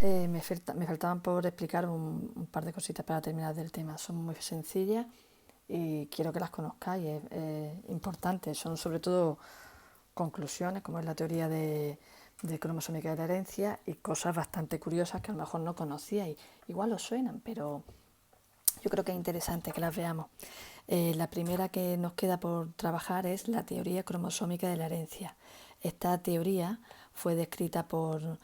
Me faltaban por explicar un par de cositas para terminar del tema. Son muy sencillas y quiero que las conozcáis. Es importante. Son sobre todo conclusiones, como es la teoría de cromosómica de la herencia, y cosas bastante curiosas que a lo mejor no conocíais. Igual os suenan, pero yo creo que es interesante que las veamos. La primera que nos queda por trabajar es la teoría cromosómica de la herencia. Esta teoría fue descrita por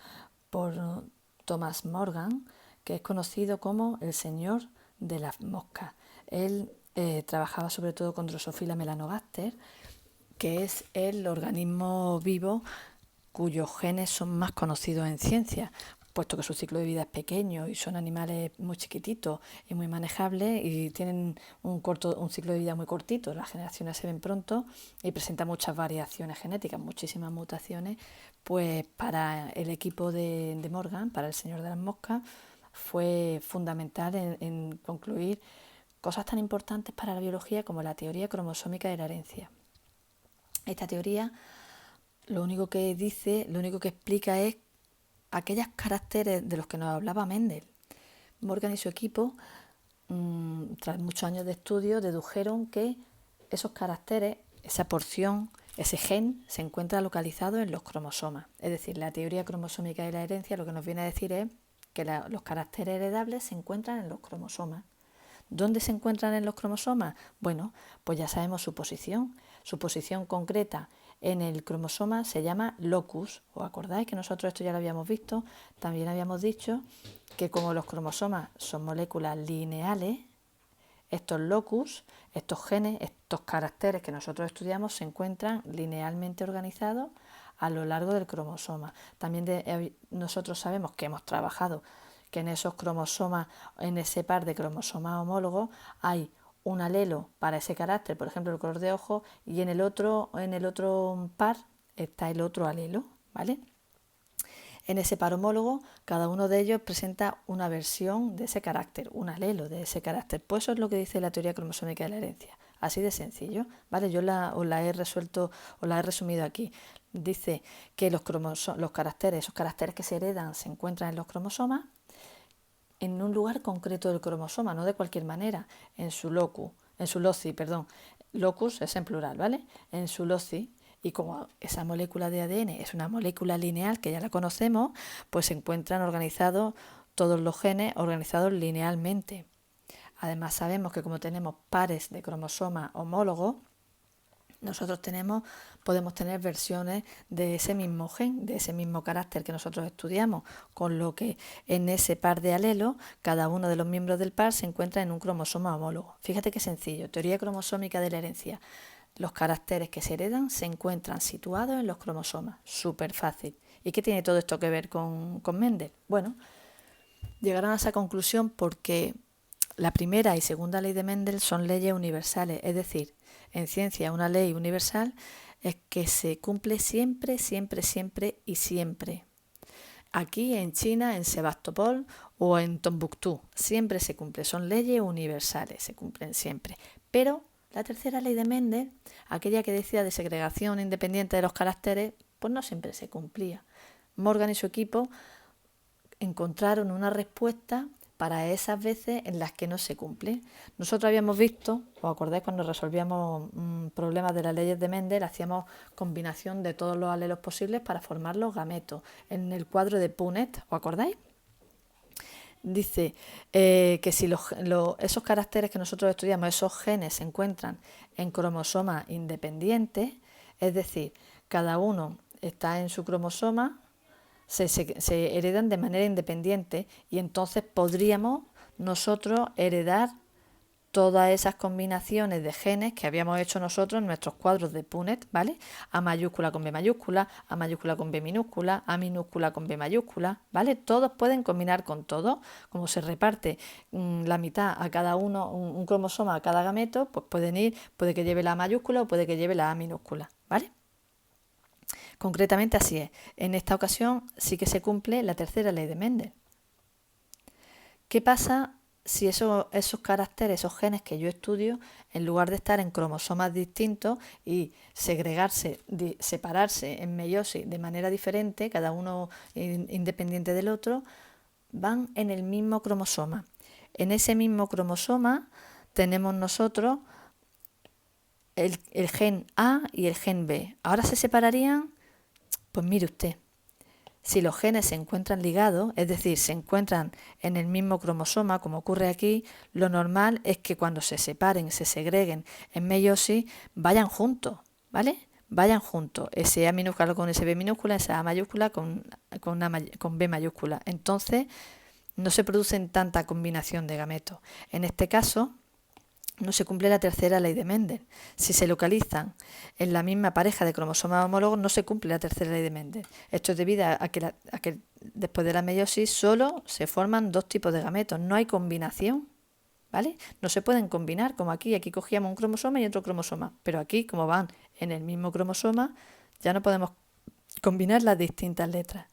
Thomas Morgan, que es conocido como el señor de las moscas. Él trabajaba sobre todo con Drosophila melanogaster, que es el organismo vivo cuyos genes son más conocidos en ciencia, puesto que su ciclo de vida es pequeño y son animales muy chiquititos y muy manejables y tienen un ciclo de vida muy cortito. Las generaciones se ven pronto y presentan muchas variaciones genéticas, muchísimas mutaciones. Pues para el equipo de Morgan, para el señor de las moscas, fue fundamental en concluir cosas tan importantes para la biología como la teoría cromosómica de la herencia. Esta teoría lo único que dice, lo único que explica es aquellos caracteres de los que nos hablaba Mendel. Morgan y su equipo, tras muchos años de estudio, dedujeron que esos caracteres, esa porción, ese gen, se encuentra localizado en los cromosomas. Es decir, la teoría cromosómica de la herencia lo que nos viene a decir es que los caracteres heredables se encuentran en los cromosomas. ¿Dónde se encuentran en los cromosomas? Bueno, pues ya sabemos su posición. Su posición concreta en el cromosoma se llama locus. ¿Os acordáis que nosotros esto ya lo habíamos visto? También habíamos dicho que como los cromosomas son moléculas lineales, estos locus, estos genes, estos caracteres que nosotros estudiamos se encuentran linealmente organizados a lo largo del cromosoma. También nosotros sabemos que hemos trabajado que en esos cromosomas, en ese par de cromosomas homólogos, hay un alelo para ese carácter, por ejemplo el color de ojos, y en el otro par está el otro alelo, ¿vale? En ese par homólogo, cada uno de ellos presenta una versión de ese carácter, un alelo de ese carácter. Pues eso es lo que dice la teoría cromosómica de la herencia. Así de sencillo, ¿vale? Yo os la he resumido aquí. Dice que los caracteres, esos caracteres que se heredan, se encuentran en los cromosomas, en un lugar concreto del cromosoma, no de cualquier manera, en su loci, locus es en plural, ¿vale? En su loci, y como esa molécula de ADN es una molécula lineal que ya la conocemos, pues se encuentran organizados todos los genes organizados linealmente. Además sabemos que como tenemos pares de cromosomas homólogos, nosotros podemos tener versiones de ese mismo gen, de ese mismo carácter que nosotros estudiamos, con lo que en ese par de alelos, cada uno de los miembros del par se encuentra en un cromosoma homólogo. Fíjate qué sencillo, teoría cromosómica de la herencia. Los caracteres que se heredan se encuentran situados en los cromosomas. Súper fácil. ¿Y qué tiene todo esto que ver con Mendel? Bueno, llegaron a esa conclusión porque la primera y segunda ley de Mendel son leyes universales, es decir, en ciencia una ley universal es que se cumple siempre, siempre, siempre y siempre. Aquí en China, en Sebastopol o en Tombuctú, siempre se cumple, son leyes universales, se cumplen siempre. Pero la tercera ley de Mendel, aquella que decía de segregación independiente de los caracteres, pues no siempre se cumplía. Morgan y su equipo encontraron una respuesta para esas veces en las que no se cumple. Nosotros habíamos visto, ¿os acordáis cuando resolvíamos problemas de las leyes de Mendel? Hacíamos combinación de todos los alelos posibles para formar los gametos. En el cuadro de Punnett, ¿os acordáis? Dice que si esos caracteres que nosotros estudiamos, esos genes, se encuentran en cromosomas independientes, es decir, cada uno está en su cromosoma, se heredan de manera independiente y entonces podríamos nosotros heredar todas esas combinaciones de genes que habíamos hecho nosotros en nuestros cuadros de Punnett, ¿vale? A mayúscula con B mayúscula, A mayúscula con B minúscula, A minúscula con B mayúscula, ¿vale? Todos pueden combinar con todos. Como se reparte la mitad a cada uno, un cromosoma a cada gameto, pues puede que lleve la A mayúscula o puede que lleve la A minúscula, ¿vale? Concretamente así es. En esta ocasión sí que se cumple la tercera ley de Mendel. ¿Qué pasa si esos caracteres, esos genes que yo estudio, en lugar de estar en cromosomas distintos y segregarse, separarse en meiosis de manera diferente, cada uno independiente del otro, van en el mismo cromosoma. En ese mismo cromosoma tenemos nosotros el gen A y el gen B. ¿Ahora se separarían? Pues mire usted, si los genes se encuentran ligados, es decir, se encuentran en el mismo cromosoma, como ocurre aquí, lo normal es que cuando se separen, se segreguen en meiosis, vayan juntos, ¿vale? Vayan juntos, ese A minúscula con ese B minúscula, esa A mayúscula con B mayúscula. Entonces, no se producen tanta combinación de gametos. En este caso, no se cumple la tercera ley de Mendel. Si se localizan en la misma pareja de cromosomas homólogos, no se cumple la tercera ley de Mendel. Esto es debido a que después de la meiosis solo se forman dos tipos de gametos, no hay combinación, ¿vale? No se pueden combinar, como aquí cogíamos un cromosoma y otro cromosoma, pero aquí, como van en el mismo cromosoma, ya no podemos combinar las distintas letras.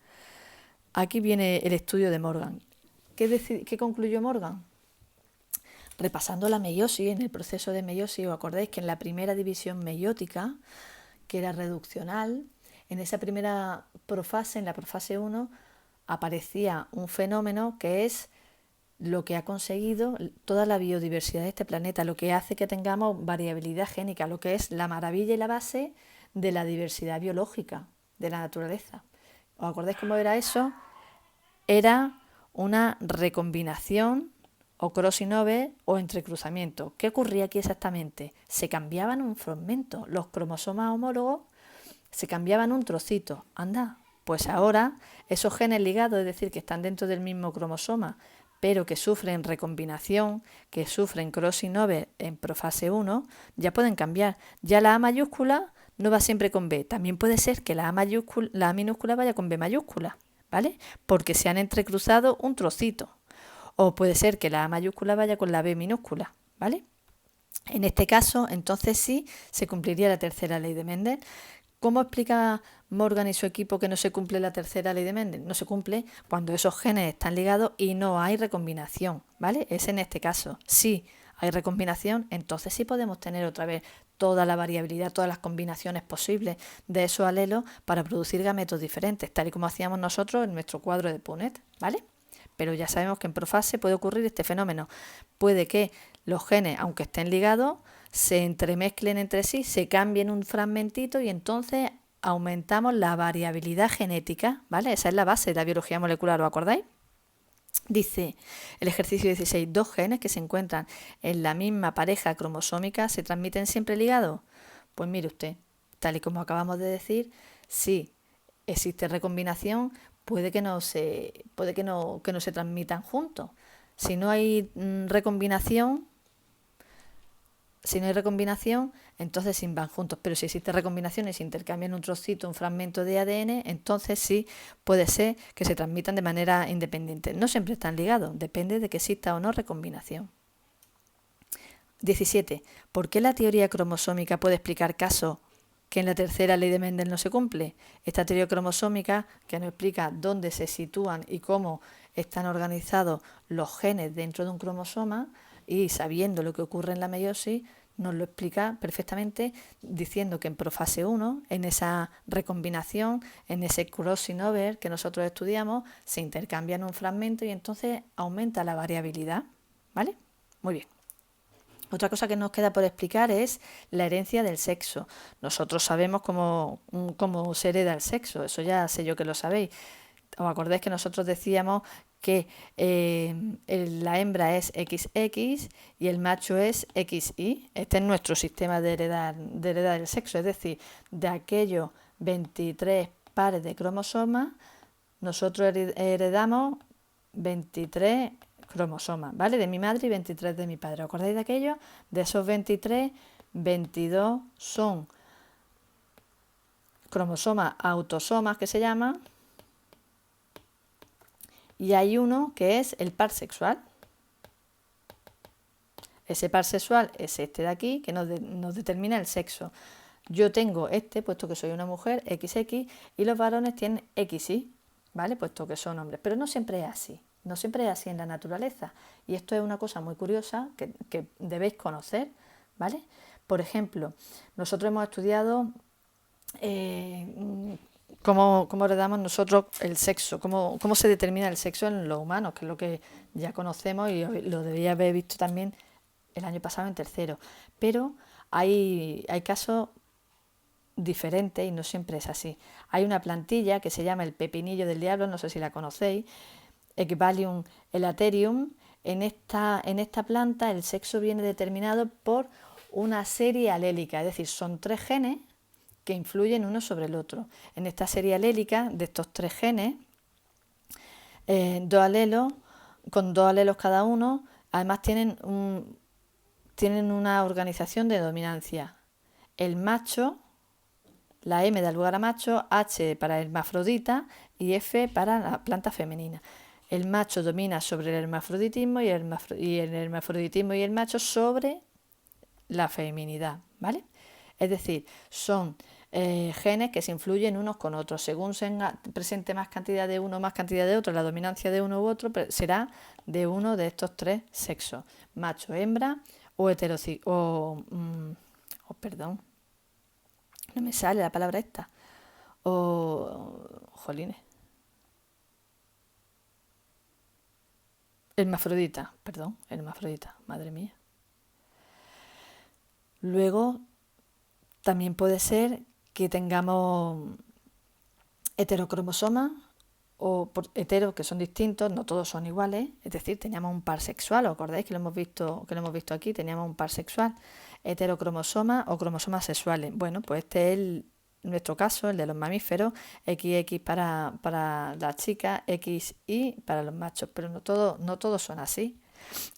Aquí viene el estudio de Morgan. ¿Qué concluyó Morgan? Repasando la meiosis, en el proceso de meiosis, os acordáis que en la primera división meiótica, que era reduccional, en esa primera profase, en la profase 1, aparecía un fenómeno que es lo que ha conseguido toda la biodiversidad de este planeta, lo que hace que tengamos variabilidad génica, lo que es la maravilla y la base de la diversidad biológica de la naturaleza. ¿Os acordáis cómo era eso? Era una recombinación o crossing over o entrecruzamiento. ¿Qué ocurría aquí exactamente? Se cambiaban un fragmento, los cromosomas homólogos se cambiaban un trocito. Anda, pues ahora esos genes ligados, es decir, que están dentro del mismo cromosoma, pero que sufren recombinación, que sufren crossing over en profase 1, ya pueden cambiar. Ya la A mayúscula no va siempre con B, también puede ser que la A minúscula vaya con B mayúscula, ¿vale? Porque se han entrecruzado un trocito. O puede ser que la A mayúscula vaya con la B minúscula, ¿vale? En este caso, entonces sí, se cumpliría la tercera ley de Mendel. ¿Cómo explica Morgan y su equipo que no se cumple la tercera ley de Mendel? No se cumple cuando esos genes están ligados y no hay recombinación, ¿vale? Es en este caso. Si hay recombinación, entonces sí podemos tener otra vez toda la variabilidad, todas las combinaciones posibles de esos alelos para producir gametos diferentes, tal y como hacíamos nosotros en nuestro cuadro de Punnett, ¿vale? Pero ya sabemos que en profase puede ocurrir este fenómeno. Puede que los genes, aunque estén ligados, se entremezclen entre sí, se cambien un fragmentito y entonces aumentamos la variabilidad genética, ¿vale? Esa es la base de la biología molecular, ¿os acordáis? Dice el ejercicio 16, dos genes que se encuentran en la misma pareja cromosómica se transmiten siempre ligados. Pues mire usted, tal y como acabamos de decir, sí existe recombinación, puede que no se transmitan juntos. Si no hay recombinación, entonces sí van juntos. Pero si existe recombinación y se intercambian un trocito, un fragmento de ADN, entonces sí puede ser que se transmitan de manera independiente. No siempre están ligados, depende de que exista o no recombinación. 17. ¿Por qué la teoría cromosómica puede explicar casos que en la tercera ley de Mendel no se cumple? Esta teoría cromosómica, que nos explica dónde se sitúan y cómo están organizados los genes dentro de un cromosoma, y sabiendo lo que ocurre en la meiosis, nos lo explica perfectamente diciendo que en profase 1, en esa recombinación, en ese crossing over que nosotros estudiamos, se intercambian un fragmento y entonces aumenta la variabilidad, ¿vale? Muy bien. Otra cosa que nos queda por explicar es la herencia del sexo. Nosotros sabemos cómo se hereda el sexo, eso ya sé yo que lo sabéis. ¿Os acordáis que nosotros decíamos que la hembra es XX y el macho es XY? Este es nuestro sistema de heredar el sexo, es decir, de aquellos 23 pares de cromosomas, nosotros heredamos 23 cromosomas, ¿vale? De mi madre y 23 de mi padre. ¿Os acordáis de aquello? De esos 23, 22 son cromosomas autosomas que se llaman, y hay uno que es el par sexual. Ese par sexual es este de aquí, que nos determina el sexo. Yo tengo puesto que soy una mujer, XX, y los varones tienen XY, ¿vale? Puesto que son hombres. Pero no siempre es así. No siempre es así en la naturaleza. Y esto es una cosa muy curiosa que debéis conocer, ¿vale? Por ejemplo, nosotros hemos estudiado cómo heredamos nosotros el sexo, cómo se determina el sexo en los humanos, que es lo que ya conocemos y lo debía haber visto también el año pasado en tercero. Pero hay casos diferentes y no siempre es así. Hay una plantilla que se llama el pepinillo del diablo, no sé si la conocéis, Equivalium elaterium. En esta planta el sexo viene determinado por una serie alélica, es decir, son 3 genes que influyen uno sobre el otro. En esta serie alélica de estos 3 genes, dos alelos, con 2 alelos cada uno, además tienen una organización de dominancia. El macho, la M da lugar a macho, H para hermafrodita y F para la planta femenina. El macho domina sobre el hermafroditismo y el hermafroditismo y el macho sobre la feminidad, ¿vale? Es decir, son genes que se influyen unos con otros. Según se presente más cantidad de uno o más cantidad de otro, la dominancia de uno u otro será de uno de estos 3 sexos, macho, hembra o heterocigoto, perdón, no me sale la palabra esta, jolines, hermafrodita, madre mía. Luego, también puede ser que tengamos heterocromosomas o hetero que son distintos, no todos son iguales, es decir, teníamos un par sexual, ¿os acordáis que lo hemos visto aquí? Teníamos un par sexual, heterocromosomas o cromosomas sexuales. Bueno, pues este es nuestro caso, el de los mamíferos, XX para las chicas, XY para los machos, pero no todos son así.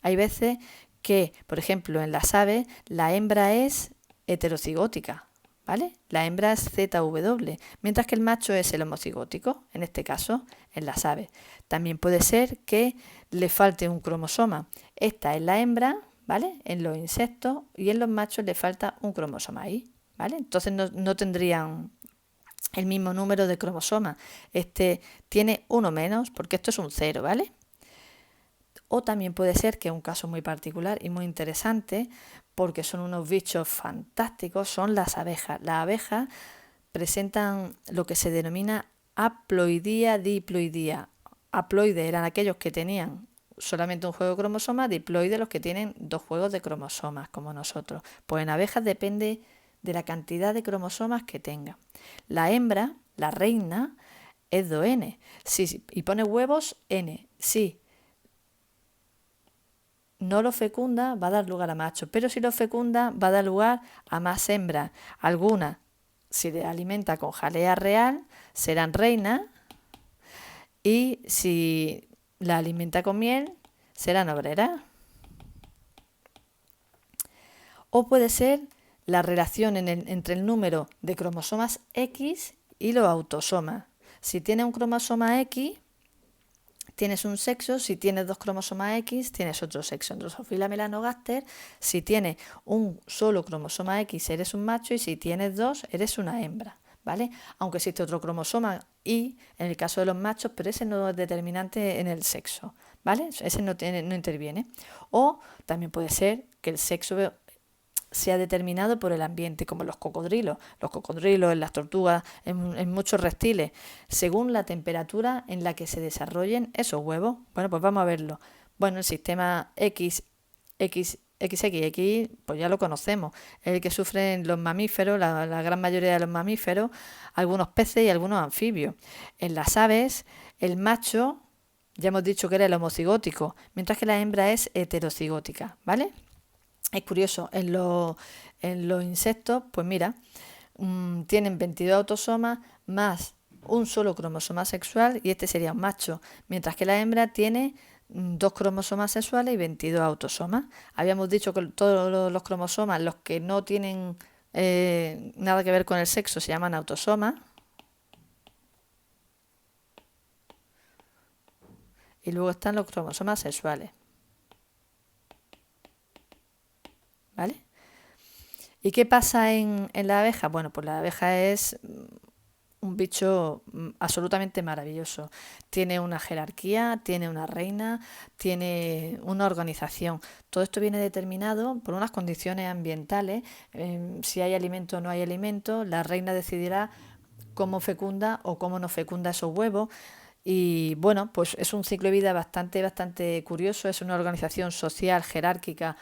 Hay veces que, por ejemplo, en las aves, la hembra es heterocigótica, ¿vale? La hembra es ZW, mientras que el macho es el homocigótico, en este caso, en las aves. También puede ser que le falte un cromosoma. Esta es la hembra, ¿vale? En los insectos, y en los machos le falta un cromosoma ahí, ¿vale? Entonces no tendrían el mismo número de cromosomas. Este tiene uno menos, porque esto es un 0, ¿vale? O también puede ser que un caso muy particular y muy interesante, porque son unos bichos fantásticos, son las abejas. Las abejas presentan lo que se denomina haploidía diploidía. Haploides eran aquellos que tenían solamente un juego de cromosomas, diploides los que tienen 2 juegos de cromosomas, como nosotros. Pues en abejas depende de la cantidad de cromosomas que tenga. La hembra, la reina, es 2N. Sí, y pone huevos N. Sí. No lo fecunda, va a dar lugar a machos, pero si lo fecunda, va a dar lugar a más hembras. Algunas, si le alimenta con jalea real, serán reinas, y si la alimenta con miel, serán obreras. O puede ser la relación entre el número de cromosomas X y los autosomas. Si tiene un cromosoma X, tienes un sexo. Si tienes 2 cromosomas X, tienes otro sexo. En Drosophila melanogaster, si tienes un solo cromosoma X, eres un macho, y si tienes 2, eres una hembra, ¿vale? Aunque existe otro cromosoma Y en el caso de los machos, pero ese no es determinante en el sexo, ¿vale? Ese no interviene. O también puede ser que el sexo sea determinado por el ambiente, como los cocodrilos, en las tortugas, en muchos reptiles, según la temperatura en la que se desarrollen esos huevos. Bueno, pues vamos a verlo. Bueno, el sistema XX, pues ya lo conocemos, es el que sufren los mamíferos, la gran mayoría de los mamíferos, algunos peces y algunos anfibios. En las aves, el macho, ya hemos dicho que era el homocigótico, mientras que la hembra es heterocigótica, ¿vale? Es curioso, en los insectos, pues mira, tienen 22 autosomas más un solo cromosoma sexual, y este sería un macho, mientras que la hembra tiene 2 cromosomas sexuales y 22 autosomas. Habíamos dicho que todos los cromosomas, los que no tienen nada que ver con el sexo, se llaman autosomas. Y luego están los cromosomas sexuales. ¿Vale? ¿Y qué pasa en la abeja? Bueno, pues la abeja es un bicho absolutamente maravilloso. Tiene una jerarquía, tiene una reina, tiene una organización. Todo esto viene determinado por unas condiciones ambientales. Si hay alimento o no hay alimento, la reina decidirá cómo fecunda o cómo no fecunda esos huevos. Y bueno, pues es un ciclo de vida bastante curioso, es una organización social, jerárquica,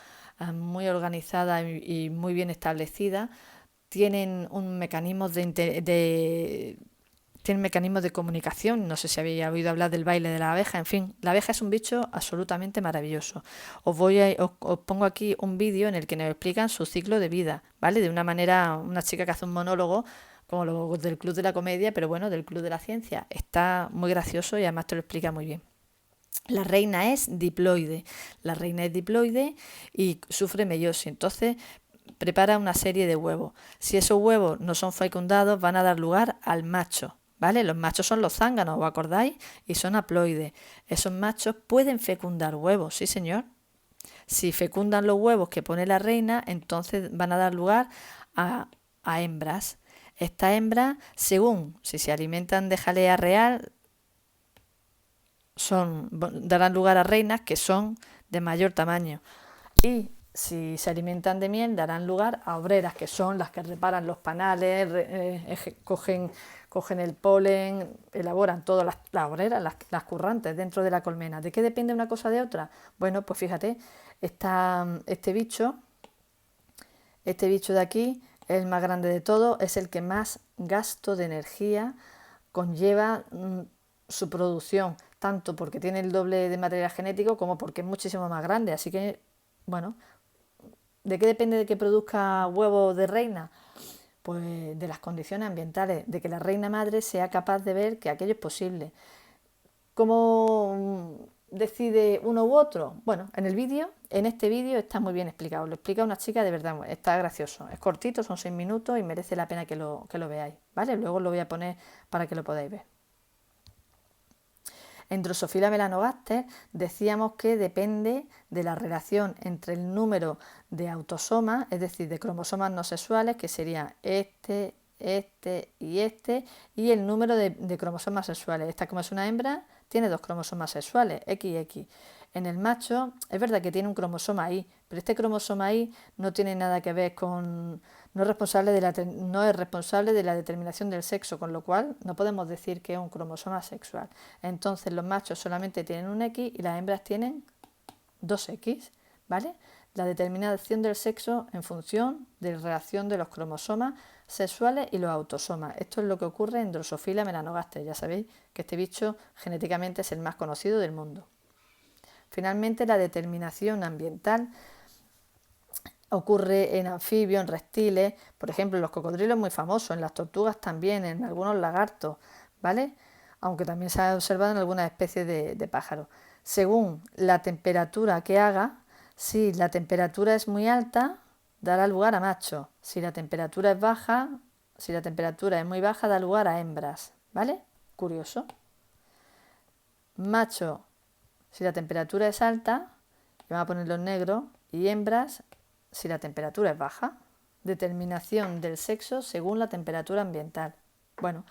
muy organizada y muy bien establecida. Tienen un mecanismo tienen mecanismos de comunicación, no sé si habéis oído hablar del baile de la abeja, en fin, la abeja es un bicho absolutamente maravilloso. Os pongo aquí un vídeo en el que nos explican su ciclo de vida, ¿vale? De una manera, una chica que hace un monólogo, como los del Club de la Comedia, pero bueno, del Club de la Ciencia. Está muy gracioso y además te lo explica muy bien. La reina es diploide, y sufre meiosis, entonces prepara una serie de huevos. Si esos huevos no son fecundados, van a dar lugar al macho, ¿vale? Los machos son los zánganos, ¿os acordáis? Y son haploides. Esos machos pueden fecundar huevos, sí señor. Si fecundan los huevos que pone la reina, entonces van a dar lugar a hembras. Estas hembras, según si se alimentan de jalea real, darán lugar a reinas que son de mayor tamaño. Y si se alimentan de miel, darán lugar a obreras, que son las que reparan los panales, cogen el polen, elaboran todas las obreras, las currantes dentro de la colmena. ¿De qué depende una cosa de otra? Bueno, pues fíjate, este bicho de aquí es el más grande de todo, es el que más gasto de energía conlleva su producción, tanto porque tiene el doble de material genético como porque es muchísimo más grande. Así que, bueno, ¿de qué depende de que produzca huevos de reina? Pues de las condiciones ambientales, de que la reina madre sea capaz de ver que aquello es posible. ¿Cómo decide uno u otro? Bueno, en este vídeo está muy bien explicado. Lo explica una chica de verdad, está gracioso. Es cortito, son 6 minutos y merece la pena que lo veáis, ¿vale? Luego lo voy a poner para que lo podáis ver. En Drosophila melanogaster decíamos que depende de la relación entre el número de autosomas, es decir, de cromosomas no sexuales, que serían este, y el número de cromosomas sexuales. Esta, como es una hembra, tiene 2 cromosomas sexuales, XX. En el macho es verdad que tiene un cromosoma Y, pero este cromosoma Y no tiene nada que ver con... no es responsable de la determinación del sexo, con lo cual no podemos decir que es un cromosoma sexual. Entonces los machos solamente tienen un X y las hembras tienen 2X, ¿vale? La determinación del sexo en función de la relación de los cromosomas sexuales y los autosomas. Esto es lo que ocurre en Drosophila melanogaster. Ya sabéis que este bicho genéticamente es el más conocido del mundo. Finalmente, la determinación ambiental ocurre en anfibios, en reptiles, por ejemplo, en los cocodrilos muy famosos, en las tortugas también, en algunos lagartos, ¿vale? Aunque también se ha observado en algunas especies de pájaros. Según la temperatura que haga, si la temperatura es muy alta, dará lugar a machos. Si la temperatura es baja, si la temperatura es muy baja, da lugar a hembras, ¿vale? Curioso. Macho, si la temperatura es alta, vamos a ponerlo en negro, y hembras si la temperatura es baja. Determinación del sexo según la temperatura ambiental. Bueno,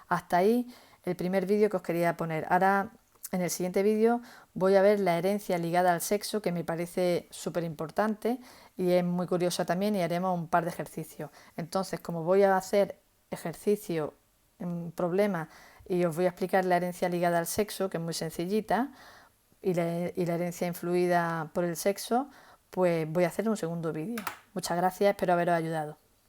hasta ahí el primer vídeo que os quería poner. Ahora, en el siguiente vídeo, voy a ver la herencia ligada al sexo, que me parece súper importante y es muy curiosa también, y haremos un par de ejercicios. Entonces, como voy a hacer ejercicio en problemas y os voy a explicar la herencia ligada al sexo, que es muy sencillita, y la herencia influida por el sexo, pues voy a hacer un segundo vídeo. Muchas gracias, espero haberos ayudado.